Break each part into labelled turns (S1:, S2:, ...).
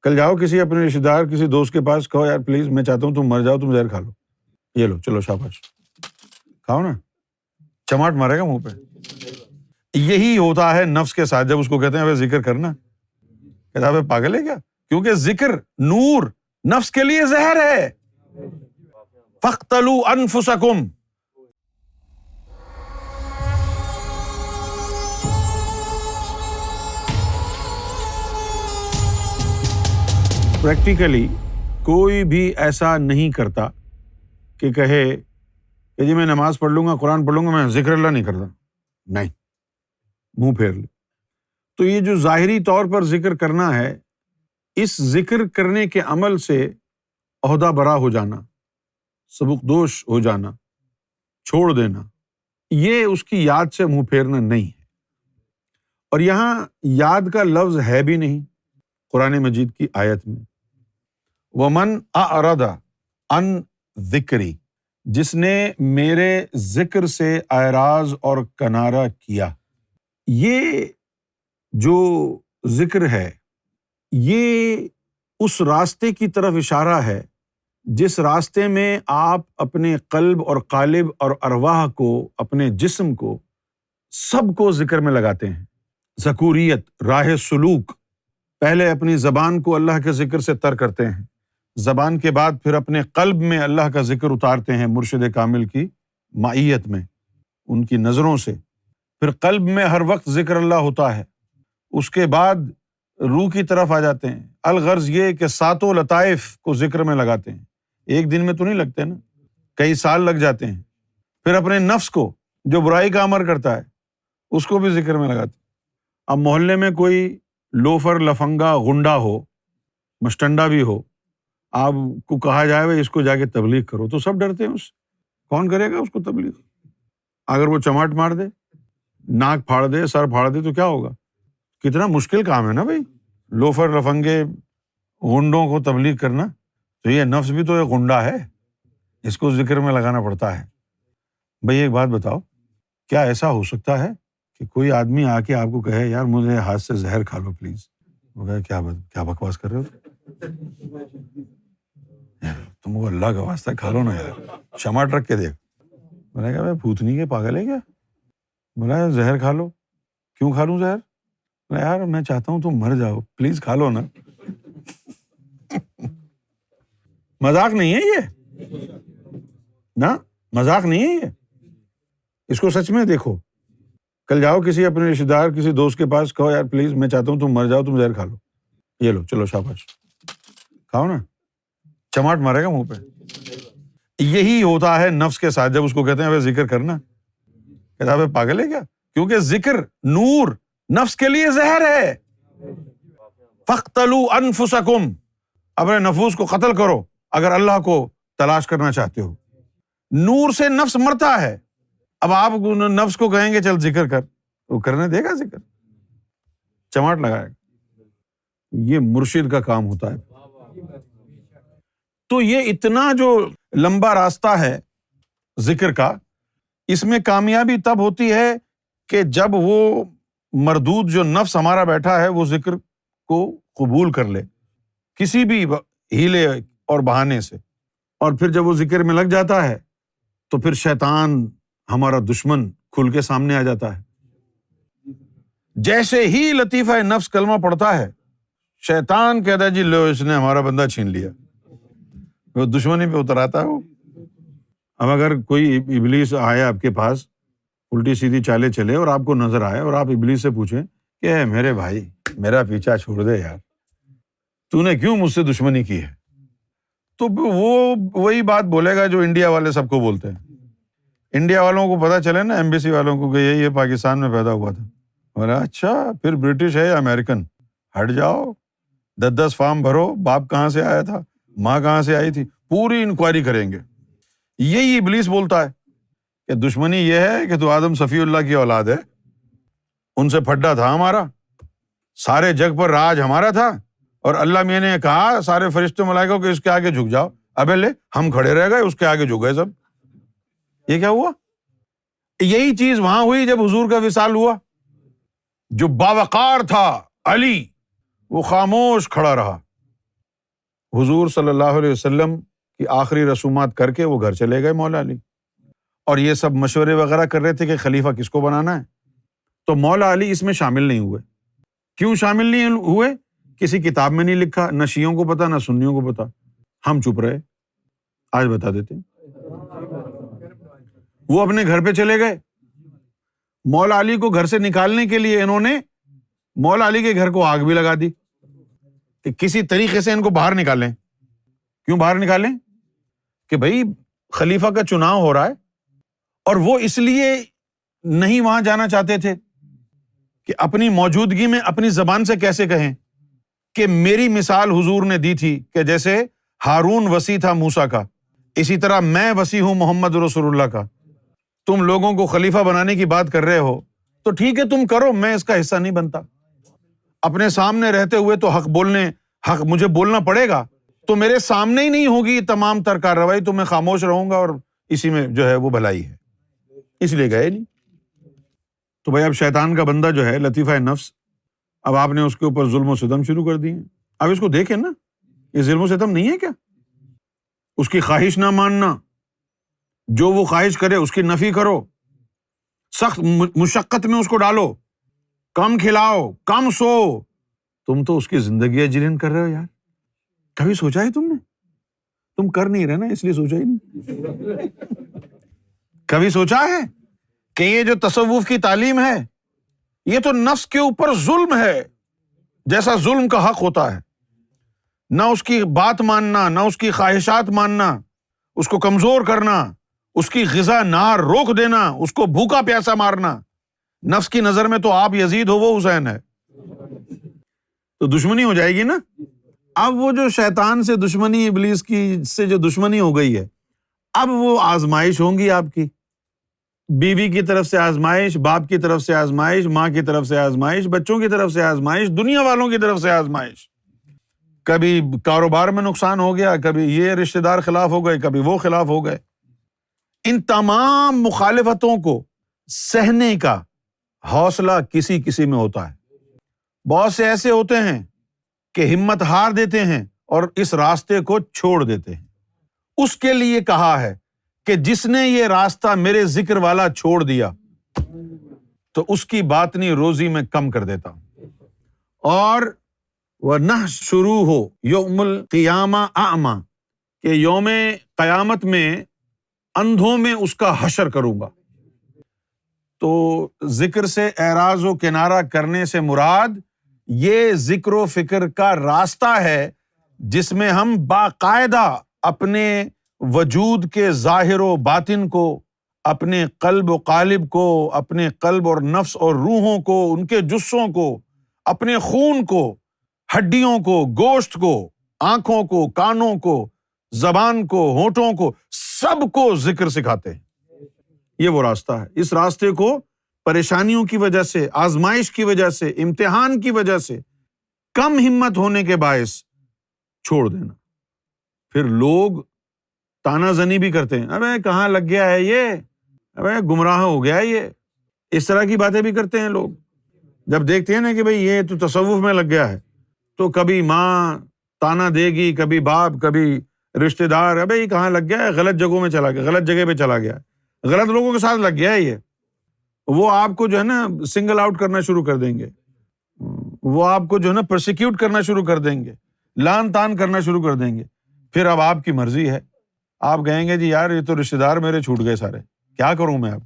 S1: کل جاؤ کسی اپنے رشتے دار کسی دوست کے پاس، کہو یار پلیز میں چاہتا ہوں تم مر جاؤ، تم زہر کھا لو، یہ لو چلو شاباش کھاؤ نا، چماٹ مارے گا منہ پہ۔ یہی ہوتا ہے نفس کے ساتھ جب اس کو کہتے ہیں ذکر کرنا، کہتا ہے پاگل ہے کیا؟ کیونکہ ذکر نور نفس کے لیے زہر ہے۔ فاقتلوا انفسکم، پریکٹیکلی کوئی بھی ایسا نہیں کرتا کہ کہے کہ جی میں نماز پڑھ لوں گا، قرآن پڑھ لوں گا، میں ذکر اللہ نہیں کرتا، نہیں، منہ پھیر لے۔ تو یہ جو ظاہری طور پر ذکر کرنا ہے، اس ذکر کرنے کے عمل سے عہدہ برا ہو جانا، سبکدوش ہو جانا، چھوڑ دینا، یہ اس کی یاد سے منہ پھیرنا نہیں ہے۔ اور یہاں یاد کا لفظ ہے بھی نہیں قرآن مجید کی آیت میں۔ وَمَنْ أَعْرَضَ عَنْ ذِكْرِي، جس نے میرے ذکر سے اعراض اور کنارہ کیا۔ یہ جو ذکر ہے یہ اس راستے کی طرف اشارہ ہے جس راستے میں آپ اپنے قلب اور قالب اور ارواح کو، اپنے جسم کو، سب کو ذکر میں لگاتے ہیں۔ ذکوریت، راہ سلوک، پہلے اپنی زبان کو اللہ کے ذکر سے تر کرتے ہیں، زبان کے بعد پھر اپنے قلب میں اللہ کا ذکر اتارتے ہیں مرشد کامل کی معیت میں، ان کی نظروں سے، پھر قلب میں ہر وقت ذکر اللہ ہوتا ہے، اس کے بعد روح کی طرف آ جاتے ہیں۔ الغرض یہ کہ ساتوں لطائف کو ذکر میں لگاتے ہیں، ایک دن میں تو نہیں لگتے نا، کئی سال لگ جاتے ہیں۔ پھر اپنے نفس کو جو برائی کا امر کرتا ہے اس کو بھی ذکر میں لگاتے ہیں۔ اب محلے میں کوئی لوفر، لفنگا، غنڈا ہو، مشٹنڈا بھی ہو، آپ کو کہا جائے بھائی اس کو جا کے تبلیغ کرو، تو سب ڈرتے ہیں اس سے، کون کرے گا اس کو تبلیغ؟ اگر وہ چماٹ مار دے، ناک پھاڑ دے، سر پھاڑ دے تو کیا ہوگا؟ کتنا مشکل کام ہے نا بھائی، لوفر، لفنگے، غنڈوں کو تبلیغ کرنا۔ تو یہ نفس بھی تو ایک غنڈا ہے، اس کو ذکر میں لگانا پڑتا ہے۔ بھائی ایک بات بتاؤ، کیا ایسا ہو سکتا ہے کہ کوئی آدمی آ کے آپ کو کہے یار مجھے ہاتھ سے زہر کھا لو پلیز؟ وہ کہے کیا بکواس کر رہے ہو یار، تم کو اللہ کا واسطہ کھا لو نا یار، چماٹ رکھ کے دیکھ۔ میں نے کہا بھائی بھوتنی کے پاگل ہے کیا؟ بولا زہر کھا لو۔ کیوں کھا لوں زہر؟ یار میں چاہتا ہوں تم مر جاؤ، پلیز کھا لو نا۔ مذاق نہیں ہے یہ، نا مذاق نہیں ہے یہ، اس کو سچ میں دیکھو۔ کل جاؤ کسی اپنے رشتے دار کسی دوست کے پاس، کہو یار پلیز میں چاہتا ہوں تم مر جاؤ، تم زہر کھا لو، یہ لو چلو شاباش کھاؤ نا، چماٹ مارے گا منہ پہ۔ یہی ہوتا ہے نفس کے ساتھ جب اس کو کہتے ہیں ذکر کرنا، کہتا ہے پاگل ہے کیا؟ کیونکہ ذکر نور نفس کے لیے زہر ہے۔ فاقتلوا انفسکم، اپنے نفوس کو قتل کرو اگر اللہ کو تلاش کرنا چاہتے ہو۔ نور سے نفس مرتا ہے۔ اب آپ نفس کو کہیں گے چل ذکر کر، وہ کرنے دے گا ذکر؟ چماٹ لگائے گا۔ یہ مرشد کا کام ہوتا ہے۔ تو یہ اتنا جو لمبا راستہ ہے ذکر کا، اس میں کامیابی تب ہوتی ہے کہ جب وہ مردود جو نفس ہمارا بیٹھا ہے وہ ذکر کو قبول کر لے کسی بھی ہیلے اور بہانے سے، اور پھر جب وہ ذکر میں لگ جاتا ہے تو پھر شیطان ہمارا دشمن کھل کے سامنے آ جاتا ہے۔ جیسے ہی لطیفہ نفس کلمہ پڑھتا ہے، شیطان کہتا ہے جی لو اس نے ہمارا بندہ چھین لیا، وہ دشمنی پہ اتر آتا ہے وہ۔ اب اگر کوئی ابلیس آئے آپ کے پاس، الٹی سیدھی چالے چلے اور آپ کو نظر آئے اور آپ ابلیس سے پوچھیں کہ اے میرے بھائی میرا پیچھا چھوڑ دے یار، تو نے کیوں مجھ سے دشمنی کی ہے، تو وہ وہی بات بولے گا جو انڈیا والے سب کو بولتے ہیں۔ انڈیا والوں کو پتا چلے نا، ایمبیسی والوں کو، کہ یہ پاکستان میں پیدا ہوا تھا، بولا اچھا پھر برٹش ہے یا امریکن، ہٹ جاؤ، 10 فارم بھرو، باپ کہاں سے آیا تھا، ماں کہاں سے آئی تھی، پوری انکوائری کریں گے۔ یہی ابلیس بولتا ہے کہ دشمنی یہ ہے کہ تو آدم صفی اللہ کی اولاد ہے، ان سے پھڈا تھا ہمارا، سارے جگ پر راج ہمارا تھا، اور اللہ میں نے کہا سارے فرشتے ملائکہ کو کہ اس کے آگے جھک جاؤ، ابے لے ہم کھڑے رہ گئے، اس کے آگے جھک گئے سب۔ یہ کیا ہوا؟ یہی چیز وہاں ہوئی جب حضور کا وصال ہوا۔ جو باوقار تھا علی، وہ خاموش کھڑا رہا، حضور صلی اللہ علیہ وسلم کی آخری رسومات کر کے وہ گھر چلے گئے مولا علی، اور یہ سب مشورے وغیرہ کر رہے تھے کہ خلیفہ کس کو بنانا ہے، تو مولا علی اس میں شامل نہیں ہوئے۔ کیوں شامل نہیں ہوئے؟ کسی کتاب میں نہیں لکھا، نہ شیعوں کو پتا نہ سنیوں کو پتا، ہم چپ رہے۔ آج بتا دیتے ہیں، وہ اپنے گھر پہ چلے گئے۔ مولا علی کو گھر سے نکالنے کے لیے انہوں نے مولا علی کے گھر کو آگ بھی لگا دی کہ کسی طریقے سے ان کو باہر نکالیں۔ کیوں باہر نکالیں؟ کہ بھائی خلیفہ کا چناؤ ہو رہا ہے، اور وہ اس لیے نہیں وہاں جانا چاہتے تھے کہ اپنی موجودگی میں اپنی زبان سے کیسے کہیں کہ میری مثال حضور نے دی تھی کہ جیسے ہارون وصی تھا موسیٰ کا، اسی طرح میں وصی ہوں محمد رسول اللہ کا۔ تم لوگوں کو خلیفہ بنانے کی بات کر رہے ہو تو ٹھیک ہے تم کرو، میں اس کا حصہ نہیں بنتا۔ اپنے سامنے رہتے ہوئے تو حق مجھے بولنا پڑے گا، تو میرے سامنے ہی نہیں ہوگی تمام تر کارروائی، تو میں خاموش رہوں گا، اور اسی میں جو ہے وہ بھلائی ہے، اس لیے گئے نہیں۔ تو بھائی اب شیطان کا بندہ جو ہے لطیفہ نفس، اب آپ نے اس کے اوپر ظلم و ستم شروع کر دیے۔ اب اس کو دیکھیں نا، یہ ظلم و ستم نہیں ہے کیا؟ اس کی خواہش نہ ماننا، جو وہ خواہش کرے اس کی نفی کرو، سخت مشقت میں اس کو ڈالو، کم کھلاؤ، کم سو۔ تم تو اس کی زندگی اجرین کر رہے ہو یار، کبھی سوچا ہے تم نے؟ تم کر نہیں رہے نا، اس لیے سوچا ہی نہیں۔ کبھی سوچا ہے کہ یہ جو تصوف کی تعلیم ہے یہ تو نفس کے اوپر ظلم ہے، جیسا ظلم کا حق ہوتا ہے، نہ اس کی بات ماننا، نہ اس کی خواہشات ماننا، اس کو کمزور کرنا، اس کی غذا نار روک دینا، اس کو بھوکا پیاسا مارنا۔ نفس کی نظر میں تو آپ یزید ہو، وہ حسین ہے، تو دشمنی ہو جائے گی نا۔ اب وہ جو شیطان سے دشمنی، ابلیس کی سے جو دشمنی ہو گئی ہے، اب وہ آزمائش ہوں گی آپ کی، بیوی کی طرف سے آزمائش، باپ کی طرف سے آزمائش، ماں کی طرف سے آزمائش، بچوں کی طرف سے آزمائش، دنیا والوں کی طرف سے آزمائش۔ کبھی کاروبار میں نقصان ہو گیا، کبھی یہ رشتہ دار خلاف ہو گئے، کبھی وہ خلاف ہو گئے۔ ان تمام مخالفتوں کو سہنے کا حوصلہ کسی کسی میں ہوتا ہے۔ بہت سے ایسے ہوتے ہیں کہ ہمت ہار دیتے ہیں اور اس راستے کو چھوڑ دیتے ہیں۔ اس کے لیے کہا ہے کہ جس نے یہ راستہ میرے ذکر والا چھوڑ دیا تو اس کی باطنی روزی میں کم کر دیتا ہوں، اور وَنَحْشُرُوهُ یوم القیامہ اعمى، کہ یوم قیامت میں اندھوں میں اس کا حشر کروں گا۔ تو ذکر سے اعراض و کنارہ کرنے سے مراد یہ ذکر و فکر کا راستہ ہے جس میں ہم باقاعدہ اپنے وجود کے ظاہر و باطن کو، اپنے قلب و قالب کو، اپنے قلب اور نفس اور روحوں کو، ان کے جثوں کو، اپنے خون کو، ہڈیوں کو، گوشت کو، آنکھوں کو، کانوں کو، زبان کو، ہونٹوں کو، سب کو ذکر سکھاتے ہیں۔ یہ وہ راستہ ہے۔ اس راستے کو پریشانیوں کی وجہ سے، آزمائش کی وجہ سے، امتحان کی وجہ سے، کم ہمت ہونے کے باعث چھوڑ دینا۔ پھر لوگ تانا زنی بھی کرتے ہیں، ابے کہاں لگ گیا ہے یہ، ابے گمراہ ہو گیا ہے یہ، اس طرح کی باتیں بھی کرتے ہیں لوگ۔ جب دیکھتے ہیں نا کہ بھئی یہ تو تصوف میں لگ گیا ہے، تو کبھی ماں تانا دے گی، کبھی باپ، کبھی رشتہ دار، ابے یہ کہاں لگ گیا ہے، غلط جگہوں میں چلا گیا، غلط جگہ پہ چلا گیا، غلط لوگوں کے ساتھ لگ گیا ہے یہ۔ وہ آپ کو جو ہے نا سنگل آؤٹ کرنا شروع کر دیں گے، وہ آپ کو جو ہے نا پرسیکیوٹ کرنا شروع کر دیں گے، لان تان کرنا شروع کر دیں گے۔ پھر اب آپ کی مرضی ہے، آپ کہیں گے جی یار یہ تو رشتہ دار میرے چھوٹ گئے سارے، کیا کروں میں اب؟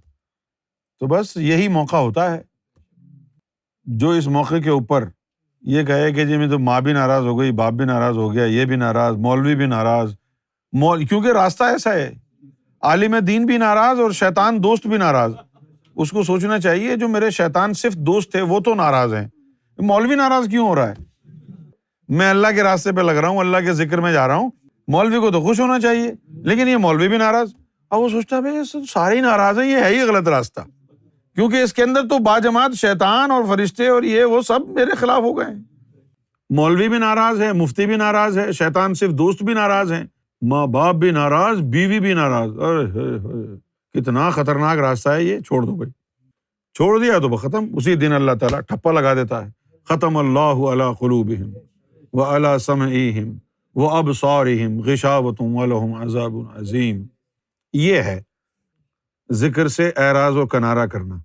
S1: تو بس یہی موقع ہوتا ہے، جو اس موقع کے اوپر یہ کہے کہ جی میں تو ماں بھی ناراض ہو گئی، باپ بھی ناراض ہو گیا، یہ بھی ناراض، مولوی بھی ناراض، کیونکہ راستہ ایسا ہے، عالم دین بھی ناراض اور شیطان دوست بھی ناراض۔ اس کو سوچنا چاہیے جو میرے شیطان صرف دوست تھے وہ تو ناراض ہیں، مولوی ناراض کیوں ہو رہا ہے؟ میں اللہ کے راستے پہ لگ رہا ہوں، اللہ کے ذکر میں جا رہا ہوں، مولوی کو تو خوش ہونا چاہیے، لیکن یہ مولوی بھی ناراض۔ اب وہ سوچتا ہے بھائی سارے ہی ناراض ہیں، یہ ہے ہی غلط راستہ، کیونکہ اس کے اندر تو باجماعت شیطان اور فرشتے اور یہ وہ سب میرے خلاف ہو گئے ہیں۔ مولوی بھی ناراض ہے، مفتی بھی ناراض ہے، شیطان صرف دوست بھی ناراض ہیں، ماں باپ بھی ناراض، بیوی بھی ناراض۔ ارے کتنا خطرناک راستہ ہے یہ، چھوڑ دو بھائی، چھوڑ دیا تو ختم، اسی دن اللہ تعالیٰ ٹھپا لگا دیتا ہے، ختم اللہ علی قلوبہم وعلی سمعہم وَأَبْصَارِهِمْ غِشَاوَةٌ وَلَهُمْ عَذَابٌ عَظِيمٌ۔ یہ ہے ذکر سے اعراض و کنارہ کرنا۔